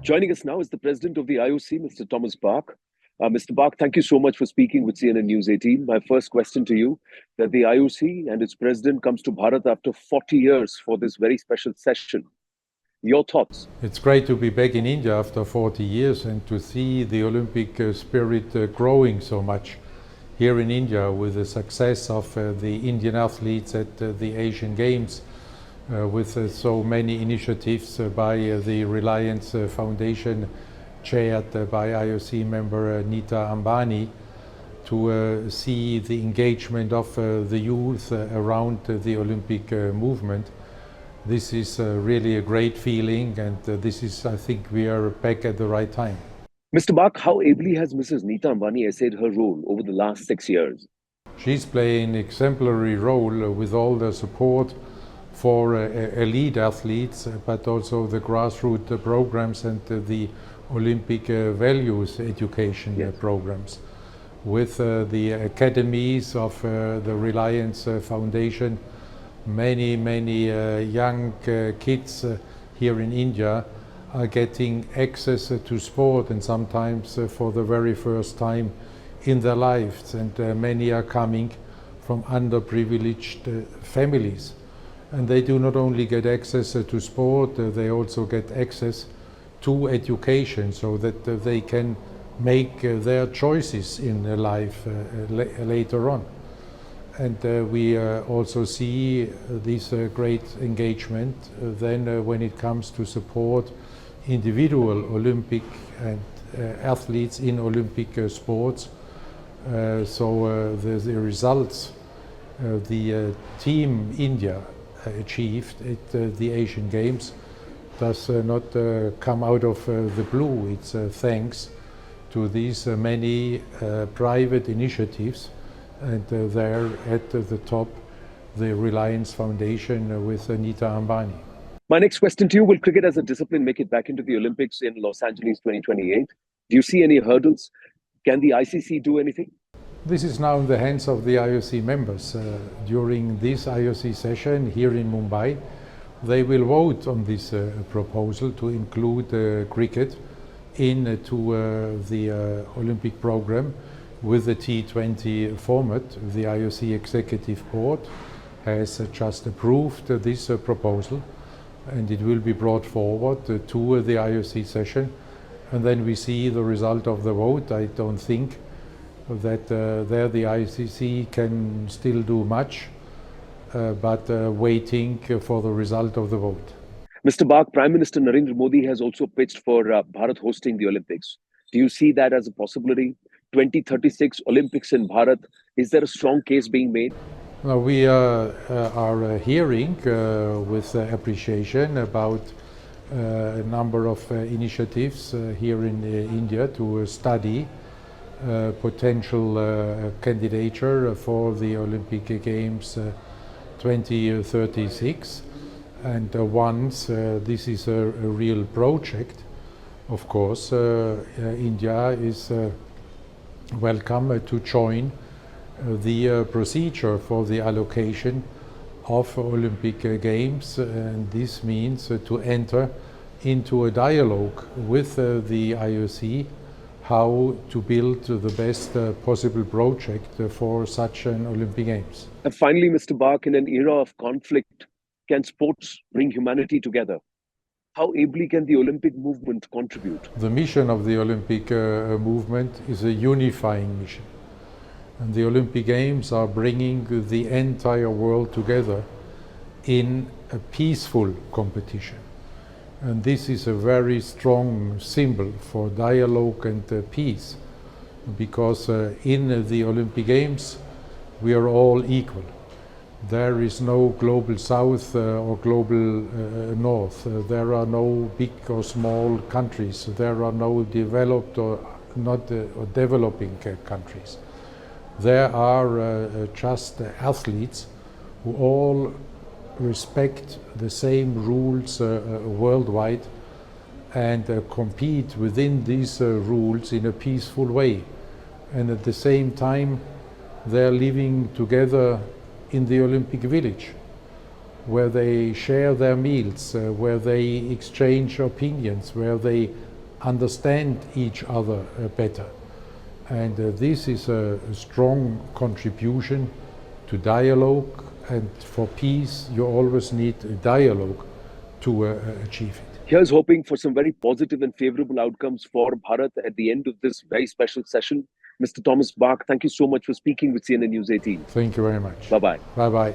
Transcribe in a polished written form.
Joining us now is the president of the IOC, Mr. Thomas Bach. Mr. Bach, thank you so much for speaking with CNN News 18. My first question to you, that the IOC and its president comes to Bharat after 40 years for this very special session. Your thoughts? It's great to be back in India after 40 years and to see the Olympic spirit growing so much here in India with the success of the Indian athletes at the Asian Games, with so many initiatives by the Reliance Foundation, chaired by IOC member Nita Ambani, to see the engagement of the youth around the Olympic movement. This is really a great feeling, and this is, I think, we are back at the right time. Mr. Bach, how ably has Mrs. Nita Ambani essayed her role over the last 6 years? She's playing an exemplary role with all the support for elite athletes, but also the grassroots programs and the Olympic values education programs. With the academies of the Reliance Foundation, many young kids here in India are getting access to sport, and sometimes for the very first time in their lives, and many are coming from underprivileged families. And they do not only get access to sport, they also get access to education, so that they can make their choices in life later on. And we also see this great engagement then when it comes to support individual Olympic and athletes in Olympic sports. So the results the Team India achieved at the Asian Games does not come out of the blue. It's thanks to these many private initiatives, and there at the top, the Reliance Foundation with Nita Ambani. My next question to you, will cricket as a discipline make it back into the Olympics in Los Angeles 2028? Do you see any hurdles? Can the ICC do anything? This is now in the hands of the IOC members. During this IOC session here in Mumbai, they will vote on this proposal to include cricket into the Olympic program with the T20 format. The IOC Executive Board has just approved this proposal, and it will be brought forward to the IOC session, and then we see the result of the vote. I don't think that there the ICC can still do much, but waiting for the result of the vote. Mr. Bach, Prime Minister Narendra Modi has also pitched for Bharat hosting the Olympics. Do you see that as a possibility? 2036 Olympics in Bharat, is there a strong case being made? We are hearing with appreciation about a number of initiatives here in India to study potential candidature for the Olympic Games 2036. And once this is a real project, of course, India is welcome to join the procedure for the allocation of Olympic Games, and this means to enter into a dialogue with the IOC how to build the best possible project for such an Olympic Games. And finally, Mr. Bach, in an era of conflict, can sports bring humanity together? How ably can the Olympic movement contribute? The mission of the Olympic movement is a unifying mission. And the Olympic Games are bringing the entire world together in a peaceful competition. And this is a very strong symbol for dialogue and peace, because in the Olympic Games we are all equal. There is no global south or global north. There are no big or small countries. There are no developed or not or developing countries. There are just athletes who all respect the same rules worldwide and compete within these rules in a peaceful way. And at the same time, they're living together in the Olympic Village, where they share their meals, where they exchange opinions, where they understand each other better. And this is a strong contribution to dialogue, and for peace you always need a dialogue to achieve it. Here's hoping for some very positive and favorable outcomes for Bharat at the end of this very special session. Mr. Thomas Bach, thank you so much for speaking with CNN News 18. Thank you very much. Bye-bye. Bye-bye.